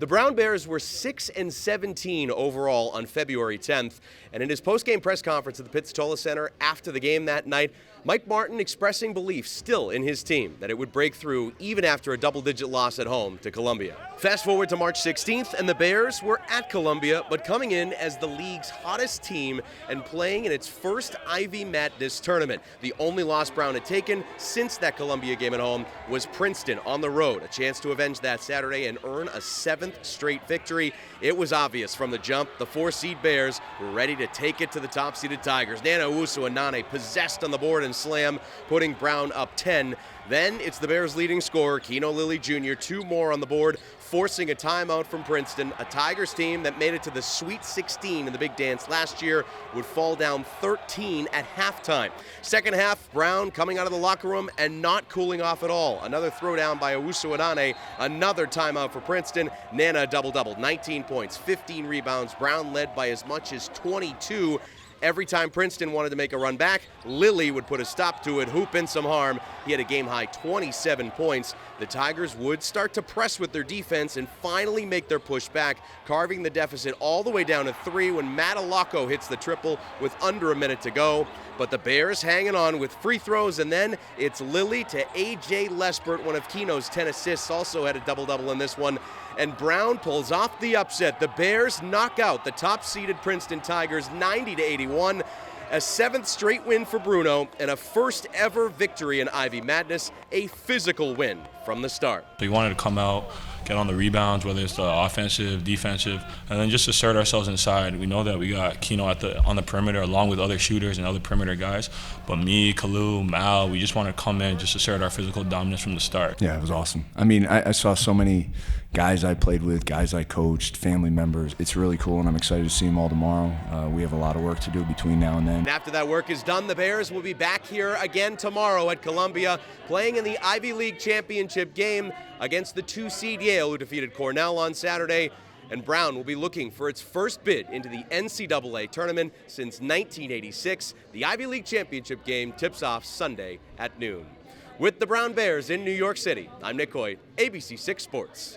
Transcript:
The Brown Bears were 6-17 overall on February 10th, and in his post-game press conference at the Pitt-Stolla Center after the game that night, Mike Martin expressing belief still in his team that it would break through even after a double-digit loss at home to Columbia. Fast forward to March 16th, and the Bears were at Columbia, but coming in as the league's hottest team and playing in its first Ivy Madness tournament. The only loss Brown had taken since that Columbia game at home was Princeton on the road, a chance to avenge that Saturday and earn a 7th straight victory. It was obvious from the jump, the 4-seed Bears were ready to take it to the top-seeded Tigers. Nana Owusu-Anane possessed on the board and slam, putting Brown up 10. Then it's the Bears' leading scorer, Keno Lilly Jr., 2 more on the board, forcing a timeout from Princeton. A Tigers team that made it to the Sweet 16 in the Big Dance last year would fall down 13 at halftime. Second half, Brown coming out of the locker room and not cooling off at all. Another throwdown by Owusu-Anane, another timeout for Princeton. Nana double-doubled, 19 points, 15 rebounds. Brown led by as much as 22. Every time Princeton wanted to make a run back, Lilly would put a stop to it, hoop in some harm. He had a game-high 27 points. The Tigers would start to press with their defense and finally make their push back, carving the deficit all the way down to 3 when Matalako hits the triple with under a minute to go. But the Bears hanging on with free throws, and then it's Lilly to A.J. Lesbert, one of Keno's 10 assists, also had a double-double in this one. And Brown pulls off the upset. The Bears knock out the top-seeded Princeton Tigers 90-81. A 7th straight win for Bruno and a first-ever victory in Ivy Madness, a physical win from the start. We wanted to come out, get on the rebounds, whether it's the offensive, defensive, and then just assert ourselves inside. We know that we got Keno on the perimeter along with other shooters and other perimeter guys. But me, Kalu, Mal, we just want to come in, just assert our physical dominance from the start. Yeah, it was awesome. I mean, I saw so many guys I played with, guys I coached, family members. It's really cool, and I'm excited to see them all tomorrow. We have a lot of work to do between now and then. And after that work is done, the Bears will be back here again tomorrow at Columbia, playing in the Ivy League championship game against the 2-seed Yale, who defeated Cornell on Saturday. And Brown will be looking for its first bid into the NCAA tournament since 1986. The Ivy League championship game tips off Sunday at noon. With the Brown Bears in New York City, I'm Nick Coy, ABC 6 Sports.